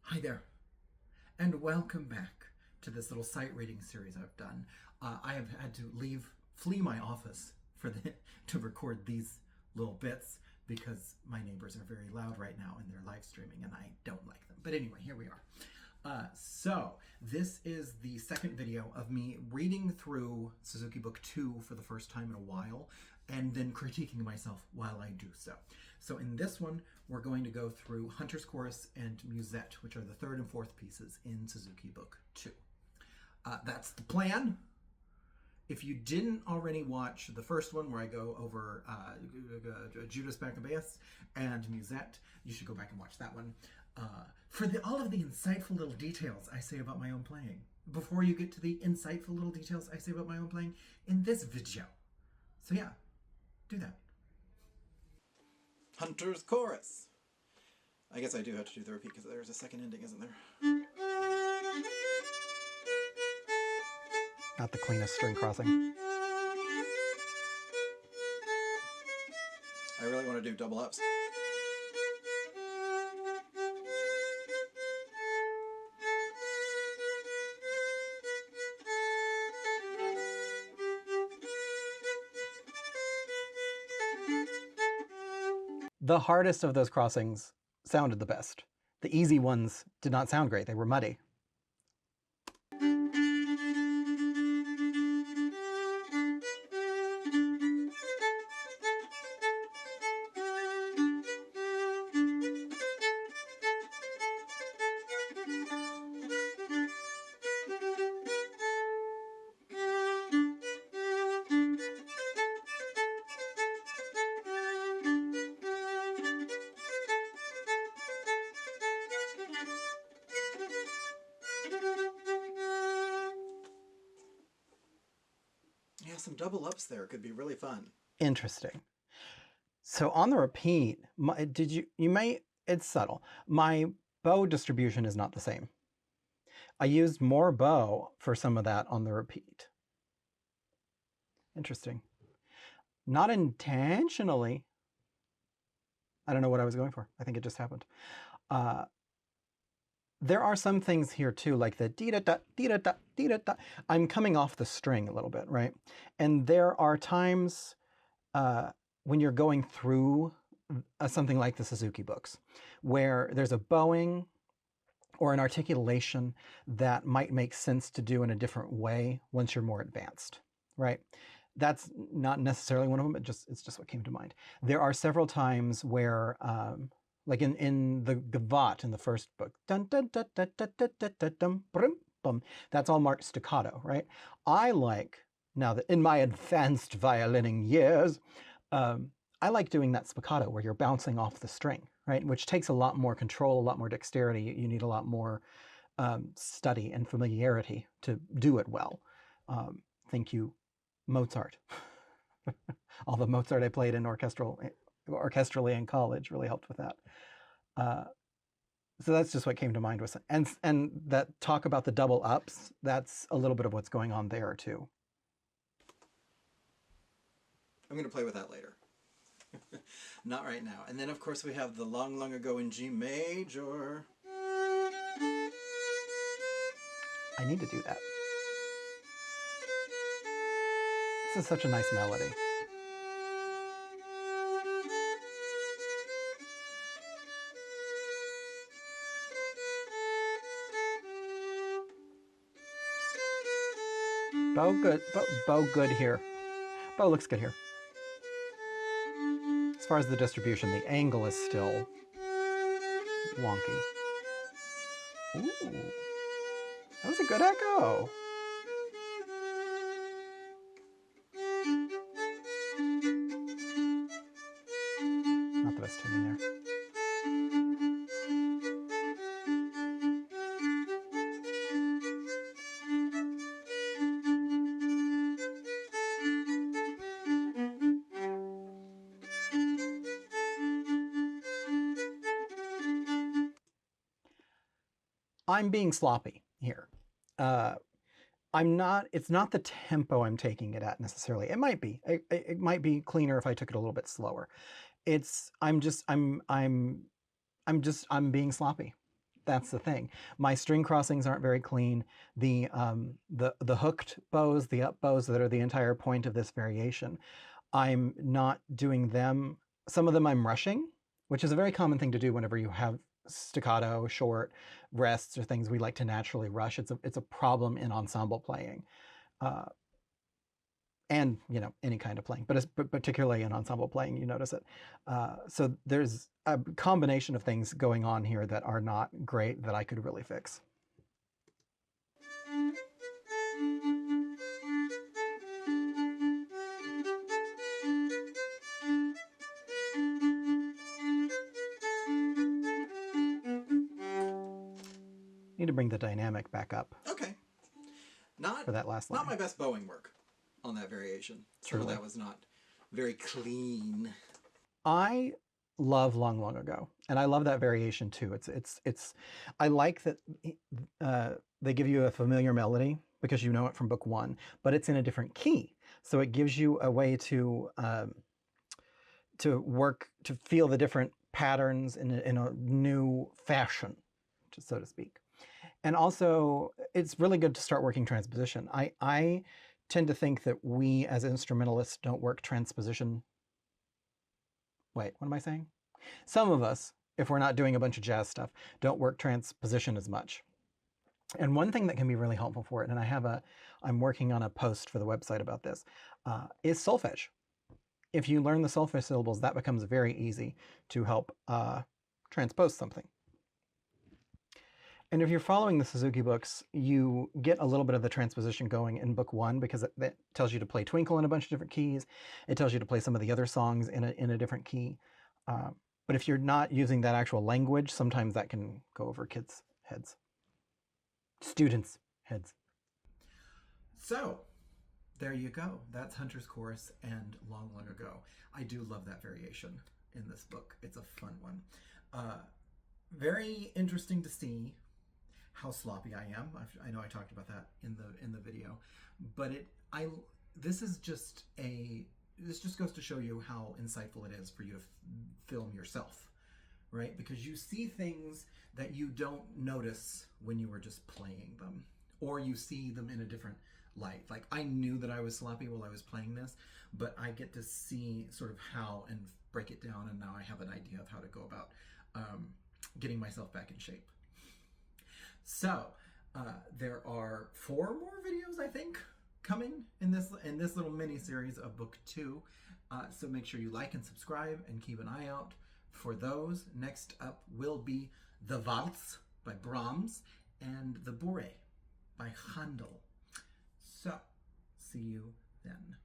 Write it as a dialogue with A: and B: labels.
A: Hi there, and welcome back to this little sight reading series I've done. I have had to flee my office to record these little bits because my neighbors are very loud right now and they're live streaming and I don't like them. But anyway, here we are. So this is the second video of me reading through Suzuki Book 2 for the first time in a while and then critiquing myself while I do so. So in this one, we're going to go through Hunter's Chorus and Musette, which are the third and fourth pieces in Suzuki Book 2. That's the plan. If you didn't already watch the first one where I go over Judas Maccabeus and Musette, you should go back and watch that one. For all of the insightful little details I say about my own playing, before you get to the insightful little details I say about my own playing in this video. So yeah, do that. Hunter's Chorus. I guess I do have to do the repeat because there's a second ending, isn't there?
B: Not the cleanest string crossing.
A: I really want to do double ups.
B: The hardest of those crossings sounded the best. The easy ones did not sound great. They were muddy.
A: Yeah, some double ups there could be really fun.
B: Interesting. So on the repeat, it's subtle. My bow distribution is not the same. I used more bow for some of that on the repeat. Interesting. Not intentionally. I don't know what I was going for. I think it just happened. There are some things here too, like the dee-da-da, dee-da-da, dee-da-da. I'm coming off the string a little bit, right? And there are times when you're going through something like the Suzuki books, where there's a bowing or an articulation that might make sense to do in a different way once you're more advanced, right? That's not necessarily one of them, it's just what came to mind. There are several times where, like in the Gavotte in the first book, dun, dun, dun, dun, dun, dun, dun, dun, dun, brum, bum, that's all marked staccato, right? I like, now that in my advanced violining years, I like doing that spiccato where you're bouncing off the string, right? Which takes a lot more control, a lot more dexterity. You need a lot more study and familiarity to do it well. Thank you, Mozart. All the Mozart I played in orchestrally in college really helped with that. So that's just what came to mind with it. And that talk about the double ups, that's a little bit of what's going on there too.
A: I'm going to play with that later. Not right now. And then of course we have the long, long ago in G major.
B: I need to do that. This is such a nice melody. Bow good here. Bow looks good here. As far as the distribution, the angle is still wonky. Ooh, that was a good echo. Not the best tuning there. I'm being sloppy here. It's not the tempo I'm taking it at necessarily. It might be. It might be cleaner if I took it a little bit slower. I'm being sloppy. that's the thing. My string crossings aren't very clean. The hooked bows, the up bows that are the entire point of this variation, I'm not doing them. Some of them I'm rushing, which is a very common thing to do whenever you have staccato, short rests or things we like to naturally rush. It's a problem in ensemble playing. Uh, and any kind of playing, but particularly in ensemble playing, you notice it. So there's a combination of things going on here that are not great that I could really fix. Need to bring the dynamic back up.
A: Okay. Not
B: for that last line.
A: Not my best bowing work on that variation. Some of that was not very clean.
B: I love Long Long Ago, and I love that variation too. It's I like that they give you a familiar melody because you know it from book one, but it's in a different key, so it gives you a way to feel the different patterns in a new fashion, so to speak. And also, it's really good to start working transposition. I tend to think that we as instrumentalists don't work transposition. Wait, what am I saying? Some of us, if we're not doing a bunch of jazz stuff, don't work transposition as much. And one thing that can be really helpful for it, and I'm working on a post for the website about this, is solfege. If you learn the solfege syllables, that becomes very easy to help transpose something. And if you're following the Suzuki books, you get a little bit of the transposition going in book one because it tells you to play Twinkle in a bunch of different keys. It tells you to play some of the other songs in a different key. But if you're not using that actual language, sometimes that can go over kids' heads. Students' heads.
A: So, there you go. That's Hunter's Chorus and Long Long Ago. I do love that variation in this book. It's a fun one. Very interesting to see how sloppy I am. I know I talked about that in the video, but this just goes to show you how insightful it is for you to film yourself, right? Because you see things that you don't notice when you were just playing them, or you see them in a different light. Like, I knew that I was sloppy while I was playing this, but I get to see sort of how and break it down, and now I have an idea of how to go about getting myself back in shape. So there are 4 more videos, I think, coming in this little mini series of book 2. So make sure you like and subscribe and keep an eye out for those. Next up will be The Waltz by Brahms and The Bourrée by Handel. So see you then.